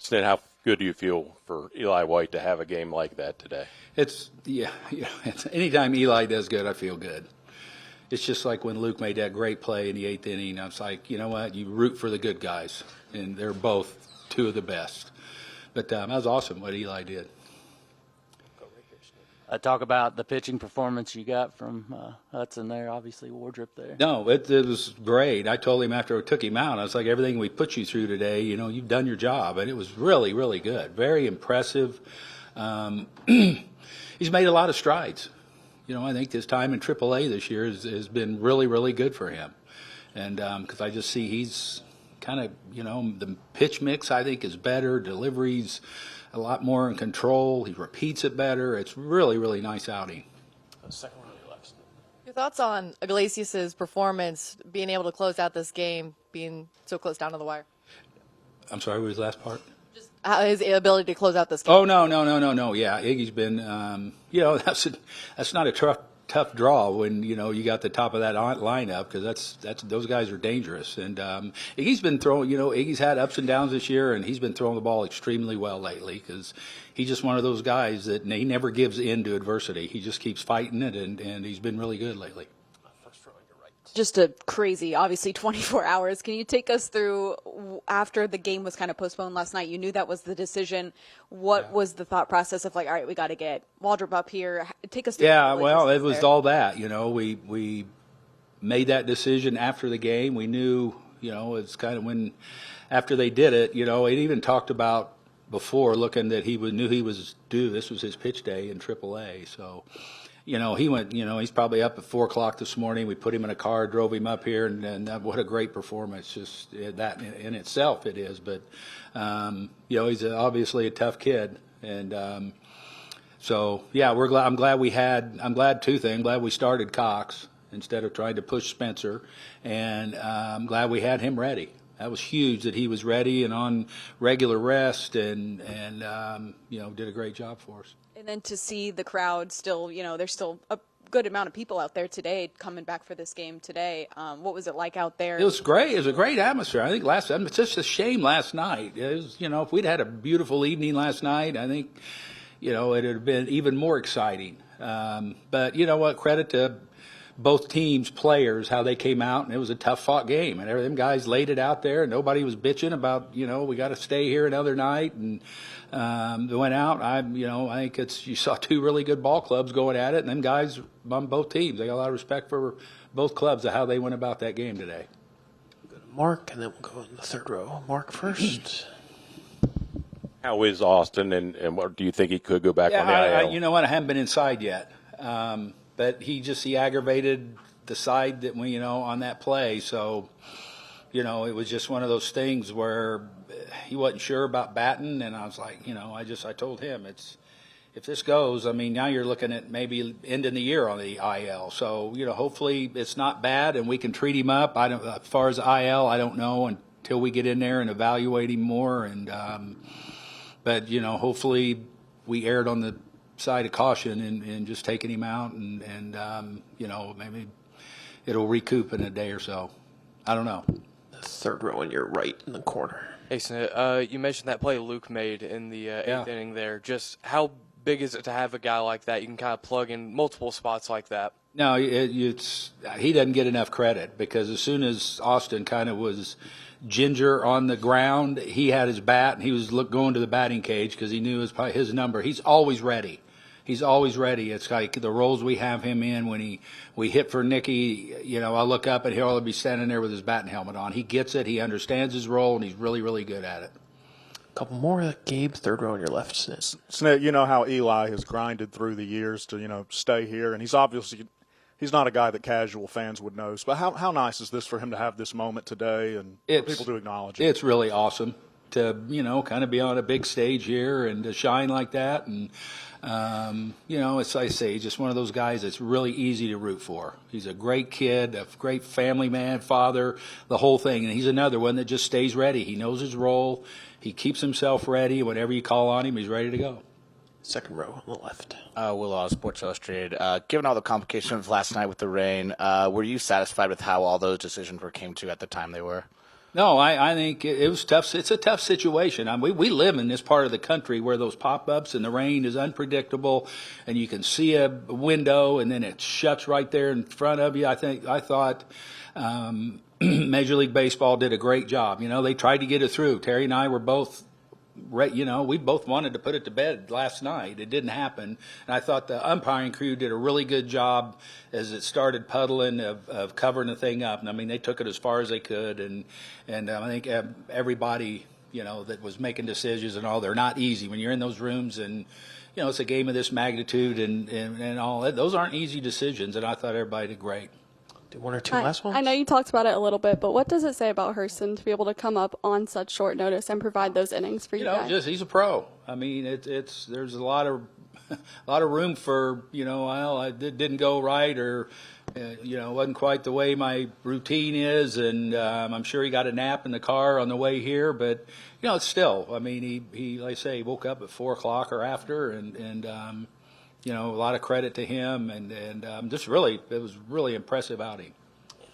Snit, how good do you feel for Eli White to have a game like that today? It's anytime Eli does good, I feel good. It's just like when Luke made that great play in the 8th inning. I was like, you know what? You root for the good guys, and they're both two of the best. But that was awesome what Eli did. Talk about the pitching performance you got from Hudson there, obviously Waldrep there. No, it was great. I told him after I took him out, I was like, everything we put you through today, you've done your job. And it was really, really good. Very impressive. He's made a lot of strides. I think his time in AAA this year has been really, really good for him. And because I just see he's kind of, the pitch mix I think is better, deliveries a lot more in control. He repeats it better. It's really, really nice outing. Second one on your left. Your thoughts on Iglesias' performance, being able to close out this game, being so close down to the wire? I'm sorry, what was the last part? Just his ability to close out this game. Oh, no. Yeah, Iggy's been, that's not a tough draw when, you got the top of that lineup, because those guys are dangerous. And Iggy's been throwing, Iggy's had ups and downs this year, and he's been throwing the ball extremely well lately, because he's just one of those guys that he never gives in to adversity. He just keeps fighting it, and he's been really good lately. Just a crazy, obviously, 24 hours. Can you take us through, after the game was kind of postponed last night, you knew that was the decision. What was the thought process of, like, all right, we got to get Waldrep up here? Take us through. Yeah, well, it was all that. We made that decision after the game. We knew, it's kind of when, after they did it, it even talked about before looking that knew he was due. This was his pitch day in AAA, so. He went, he's probably up at 4 o'clock this morning. We put him in a car, drove him up here, and what a great performance. Just that in itself it is. But, he's obviously a tough kid. And so, yeah, I'm glad two things. I'm glad we started Cox instead of trying to push Spencer. And I'm glad we had him ready. That was huge that he was ready and on regular rest and did a great job for us. And then to see the crowd still, there's still a good amount of people out there today coming back for this game today. What was it like out there? It was great. It was a great atmosphere. I think it's just a shame last night. It was, if we'd had a beautiful evening last night, I think, it would have been even more exciting. But you know what? Credit to both teams' players, how they came out, and it was a tough-fought game. And them guys laid it out there, and nobody was bitching about, we got to stay here another night. And they went out. I think you saw two really good ball clubs going at it, and them guys on both teams, they got a lot of respect for both clubs of how they went about that game today. We'll go to Mark, and then we'll go in the third row. Mark first. How is Austin, and what do you think he could go back on the IL? You know what? I haven't been inside yet. But he aggravated the side that we, on that play. So, it was just one of those things where he wasn't sure about batting. And I was like, I told him if this goes, now you're looking at maybe ending the year on the IL. So, hopefully it's not bad and we can treat him up. As far as IL, I don't know until we get in there and evaluate him more. And, but, hopefully we erred on the side of caution and just taking him out and maybe it'll recoup in a day or so. I don't know. The third row on your right in the corner. Hey, Snit, you mentioned that play Luke made in the eighth inning there. Just how big is it to have a guy like that? You can kind of plug in multiple spots like that. No, he doesn't get enough credit because as soon as Austin kind of was ginger on the ground, he had his bat and he was going to the batting cage because he knew his number. He's always ready. He's always ready. It's like the roles we have him in when we hit for Nicky, I look up and he'll be standing there with his batting helmet on. He gets it. He understands his role, and he's really, really good at it. A couple more. Gabe, third row on your left, Snit. Snit, you know how Eli has grinded through the years to, stay here, and he's not a guy that casual fans would know. But how nice is this for him to have this moment today and for people to acknowledge it? It's really awesome to, kind of be on a big stage here and to shine like that. And, it's, like I say, just one of those guys that's really easy to root for. He's a great kid, a great family man, father, the whole thing. And he's another one that just stays ready. He knows his role. He keeps himself ready. Whenever you call on him, he's ready to go. Second row on the left. Will Law, Sports Illustrated. Given all the complications last night with the rain, were you satisfied with how all those decisions came to at the time they were? No, I think it was tough. It's a tough situation. I mean, we live in this part of the country where those pop-ups and the rain is unpredictable, and you can see a window and then it shuts right there in front of you. I thought Major League Baseball did a great job. You know, they tried to get it through. Terry and I were both. You know, we both wanted to put it to bed last night. It didn't happen. And I thought the umpiring crew did a really good job as it started puddling of covering the thing up. And I mean, they took it as far as they could. And I think everybody, you know, that was making decisions and all, they're not easy when you're in those rooms and, you know, it's a game of this magnitude and all that. Those aren't easy decisions. And I thought everybody did great. Do one or two last ones? I know you talked about it a little bit, but what does it say about Hurston to be able to come up on such short notice and provide those innings for you guys? Just he's a pro. I mean, there's a lot of room for, you know, well, it didn't go right or you know, wasn't quite the way my routine is, and I'm sure he got a nap in the car on the way here, but you know, it's still. I mean, he like I say, he woke up at 4 o'clock or after, and you know, a lot of credit to him, and just really, it was really impressive outing.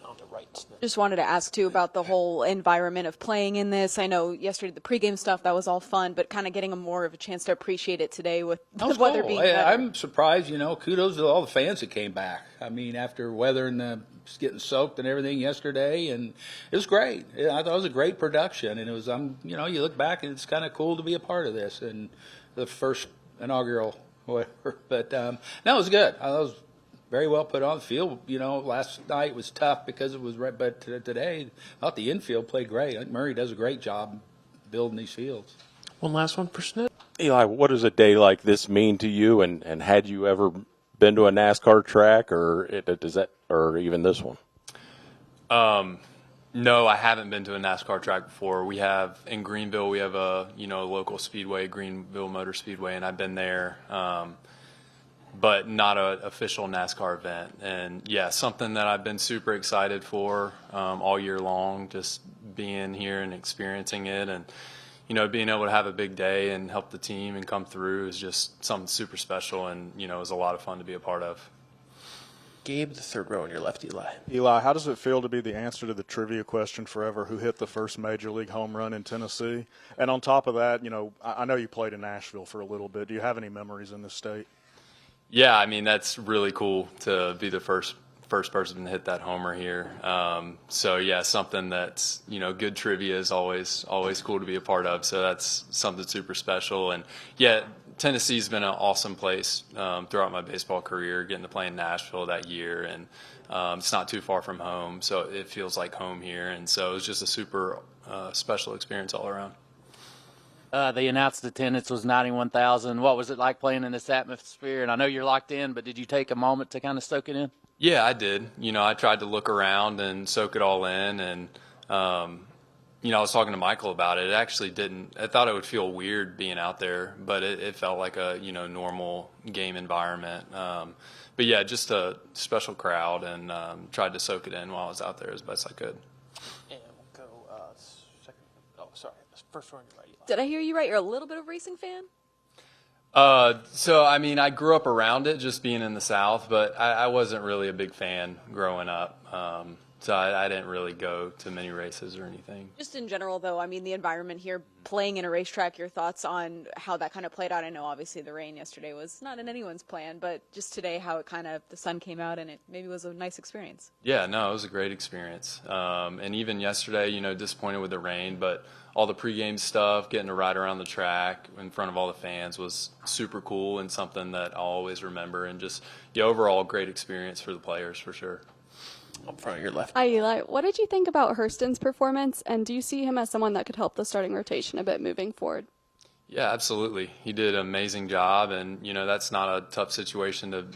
On the right. Just wanted to ask too about the whole environment of playing in this. I know yesterday the pregame stuff, that was all fun, but kind of getting more of a chance to appreciate it today with the weather being better. I'm surprised, you know, kudos to all the fans that came back. I mean, after weather and getting soaked and everything yesterday, and it was great. I thought it was a great production, and it was, you know, you look back and it's kind of cool to be a part of this and the first inaugural whatever. But no, it was good. I was very well put on the field. You know, last night was tough because it was right, but today I thought the infield played great. I think Murray does a great job building these fields. One last one for Snit. Eli, what does a day like this mean to you? And had you ever been to a NASCAR track, or or even this one? No, I haven't been to a NASCAR track before. We have in Greenville, we have a local speedway, Greenville Motor Speedway, and I've been there, but not an official NASCAR event. And yeah, something that I've been super excited for all year long, just being here and experiencing it, and being able to have a big day and help the team and come through is just something super special, and it was a lot of fun to be a part of. Gabe, the third row on your left, Eli. Eli, how does it feel to be the answer to the trivia question forever, who hit the first Major League home run in Tennessee? And on top of that, I know you played in Nashville for a little bit. Do you have any memories in this state? Yeah, I mean, that's really cool to be the first person to hit that homer here. So yeah, something that's, good trivia is always cool to be a part of. So that's something super special. And yeah, Tennessee's been an awesome place throughout my baseball career, getting to play in Nashville that year, and it's not too far from home, so it feels like home here, and so it was just a super special experience all around. They announced the attendance was 91,000. What was it like playing in this atmosphere? And I know you're locked in, but did you take a moment to kind of soak it in? Yeah, I did. I tried to look around and soak it all in, and I was talking to Michael about it. It actually didn't. I thought it would feel weird being out there, but it felt like a normal game environment. But yeah, just a special crowd, and tried to soak it in while I was out there as best I could. And we'll go second. Oh, sorry, first row on your right. Eli. Did I hear you right? You're a little bit of a racing fan? So I mean, I grew up around it, just being in the South, but I wasn't really a big fan growing up. So I didn't really go to many races or anything. Just in general, though, I mean, the environment here, playing in a racetrack, your thoughts on how that kind of played out? I know, obviously, the rain yesterday was not in anyone's plan, but just today, how it the sun came out and it maybe was a nice experience. Yeah, no, it was a great experience. And even yesterday, disappointed with the rain, but all the pregame stuff, getting to ride around the track in front of all the fans was super cool and something that I'll always remember, and just the overall great experience for the players, for sure. Up front of your left. Hi, Eli. What did you think about Hurston's performance, and do you see him as someone that could help the starting rotation a bit moving forward? Yeah, absolutely. He did an amazing job, and, that's not a tough situation to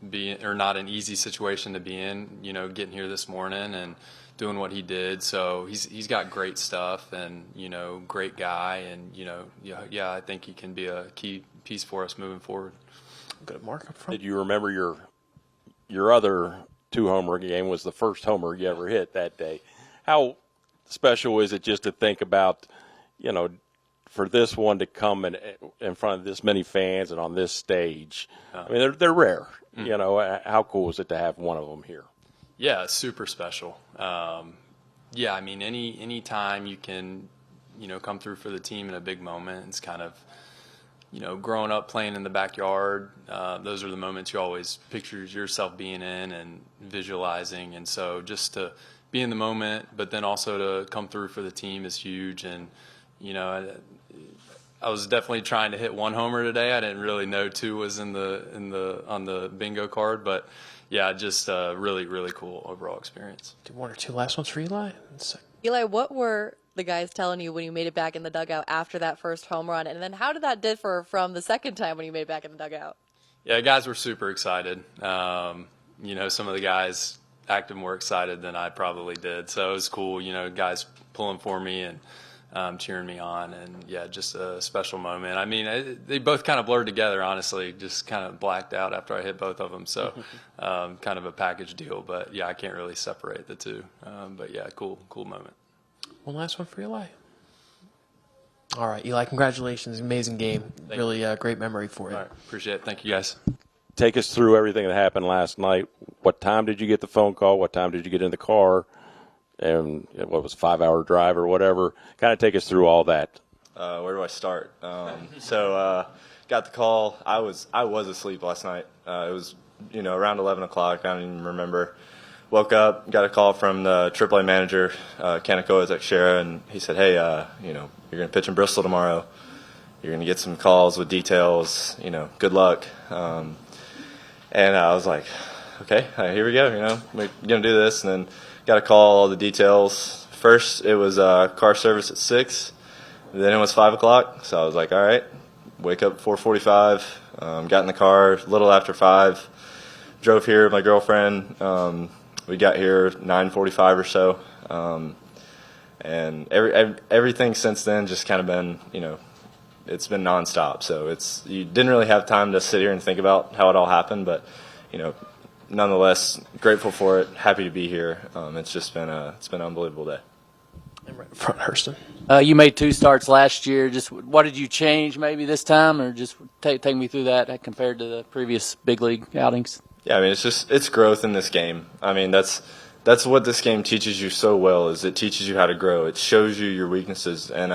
be in, or not an easy situation to be in, getting here this morning and doing what he did. So he's got great stuff, and, great guy, and, yeah, I think he can be a key piece for us moving forward. Good, Mark, up front. Did you remember your other two-homer game was the first homer you ever hit that day? How special is it just to think about, for this one to come in front of this many fans and on this stage? I mean, they're rare. How cool is it to have one of them here? Yeah, it's super special. Yeah, I mean, any time you can, come through for the team in a big moment, it's kind of, growing up playing in the backyard, those are the moments you always picture yourself being in and visualizing. And so just to be in the moment, but then also to come through for the team is huge. And, I was definitely trying to hit one homer today. I didn't really know two was on the bingo card, but yeah, just a really, really cool overall experience. Do one or two last ones for Eli. Eli, what were the guys telling you when you made it back in the dugout after that first home run? And then how did that differ from the second time when you made it back in the dugout? Yeah, guys were super excited. Some of the guys acted more excited than I probably did. So it was cool, guys pulling for me and cheering me on. And, yeah, just a special moment. I mean, they both kind of blurred together, honestly, just kind of blacked out after I hit both of them. So kind of a package deal. But, yeah, I can't really separate the two. But, yeah, cool moment. One last one for Eli. All right, Eli, congratulations. Amazing game. Really great memory for you. All right, appreciate it. Thank you, guys. Take us through everything that happened last night. What time did you get the phone call? What time did you get in the car? And what was a 5-hour drive or whatever? Kind of take us through all that. Where do I start? Got the call. I was asleep last night. It was around 11 o'clock. I don't even remember. Woke up, got a call from the AAA manager, Kaneko Ezekshira, and he said, "Hey, you're going to pitch in Bristol tomorrow. You're going to get some calls with details. Good luck." And I was like, "Okay, here we go. We're going to do this." And then got a call, all the details. First, it was car service at 6. Then it was 5 o'clock. So I was like, "All right." Wake up at 4:45. Got in the car a little after 5. Drove here with my girlfriend. We got here 9:45 or so, and everything since then just kind of been, it's been nonstop. So you didn't really have time to sit here and think about how it all happened, but nonetheless, grateful for it. Happy to be here. It's been an unbelievable day. And right in front, Hurston. You made 2 starts last year. Just what did you change maybe this time, or just take me through that compared to the previous big league outings? Yeah, I mean, it's growth in this game. I mean, that's what this game teaches you so well, is it teaches you how to grow. It shows you your weaknesses, and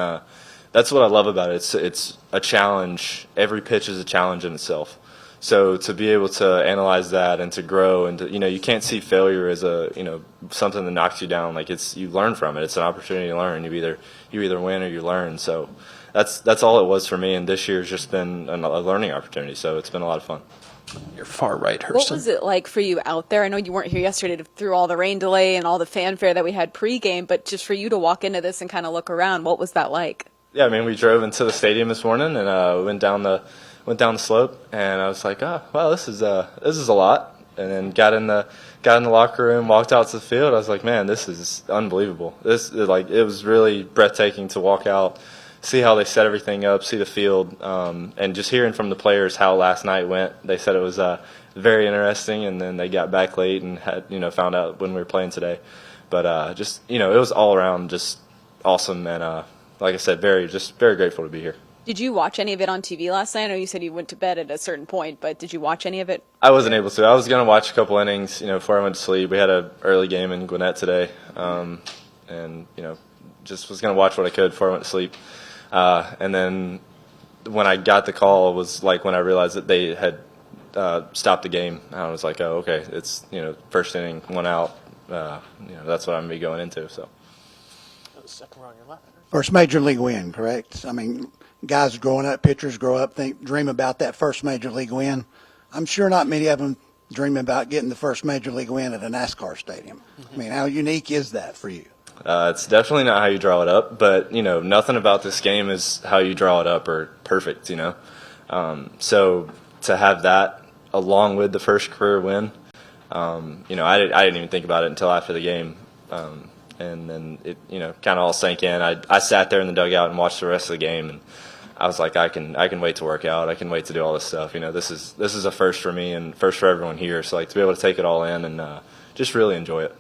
that's what I love about it. It's a challenge. Every pitch is a challenge in itself. So to be able to analyze that and to grow, and you can't see failure as something that knocks you down. Like you learn from it. It's an opportunity to learn. You either win or you learn. So that's all it was for me. And this year's just been a learning opportunity. So it's been a lot of fun. You're far right, Hurston. What was it like for you out there? I know you weren't here yesterday through all the rain delay and all the fanfare that we had pregame, but just for you to walk into this and kind of look around, what was that like? Yeah, I mean, we drove into the stadium this morning and went down the slope, and I was like, "Oh, wow, this is a lot." And then got in the locker room, walked out to the field. I was like, "Man, this is unbelievable." It was really breathtaking to walk out, see how they set everything up, see the field, and just hearing from the players how last night went. They said it was very interesting, and then they got back late and had found out when we were playing today. But it was all around just awesome, and like I said, very grateful to be here. Did you watch any of it on TV last night? I know you said you went to bed at a certain point, but did you watch any of it? I wasn't able to. I was going to watch a couple innings, before I went to sleep. We had an early game in Gwinnett today, and just was going to watch what I could before I went to sleep. And then when I got the call, was like when I realized that they had stopped the game. I was like, "Oh, okay, it's first inning, 1 out. That's what I'm going to be going into." So. Second row on your left. First major league win, correct? I mean, guys growing up, pitchers grow up, dream about that first major league win. I'm sure not many of them dream about getting the first major league win at a NASCAR stadium. I mean, how unique is that for you? It's definitely not how you draw it up, but nothing about this game is how you draw it up or perfect. So to have that along with the first career win, I didn't even think about it until after the game. And then it, kind of all sank in. I sat there in the dugout and watched the rest of the game, and I was like, I can wait to work out. I can wait to do all this stuff. This is a first for me and first for everyone here. So to be able to take it all in and just really enjoy it.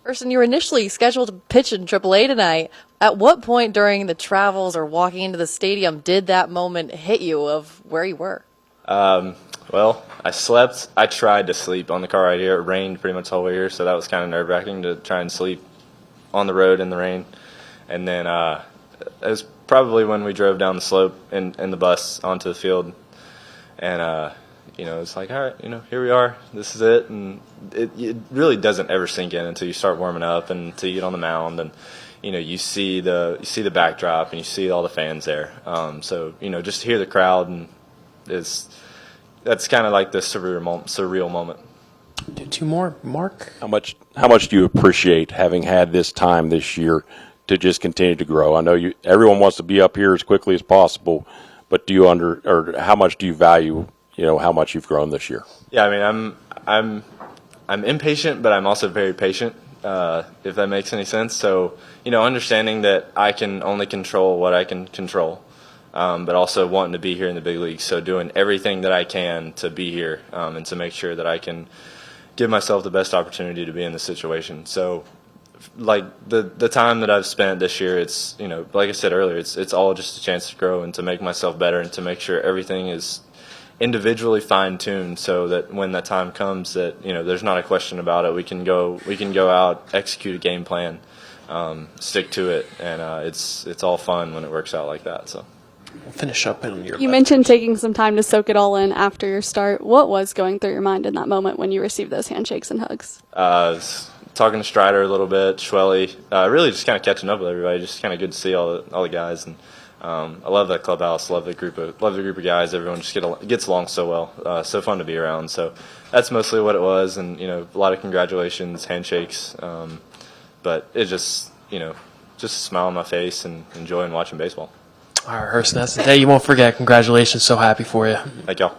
Hurston, you were initially scheduled to pitch in AAA tonight. At what point during the travels or walking into the stadium did that moment hit you of where you were? Well, I slept. I tried to sleep on the car ride here. It rained pretty much the whole way here, so that was kind of nerve-wracking to try and sleep on the road in the rain. And then it was probably when we drove down the slope in the bus onto the field. And, it's like, all right, here we are. This is it. And it really doesn't ever sink in until you start warming up and until you get on the mound. And, you see the backdrop and you see all the fans there. So, just to hear the crowd and that's kind of like the surreal moment. Two more, Mark. How much do you appreciate having had this time this year to just continue to grow? I know everyone wants to be up here as quickly as possible, but how much do you value, how much you've grown this year? Yeah, I mean, I'm impatient, but I'm also very patient, if that makes any sense. So, understanding that I can only control what I can control, but also wanting to be here in the big leagues. So doing everything that I can to be here and to make sure that I can give myself the best opportunity to be in this situation. So, like the time that I've spent this year, it's like I said earlier, it's all just a chance to grow and to make myself better and to make sure everything is individually fine-tuned so that when that time comes that there's not a question about it. We can go out, execute a game plan, stick to it, and it's all fun when it works out like that. So We'll finish up on your. You mentioned taking some time to soak it all in after your start. What was going through your mind in that moment when you received those handshakes and hugs? Talking to Strider a little bit, Schwelly, really just kind of catching up with everybody. Just kind of good to see all the guys, and I love that clubhouse. Love the group of guys. Everyone just gets along so well. So fun to be around. So that's mostly what it was, and a lot of congratulations, handshakes, but it just just a smile on my face and enjoying watching baseball. All right, Hurston, that's the day you won't forget. Congratulations. So happy for you. Thank y'all.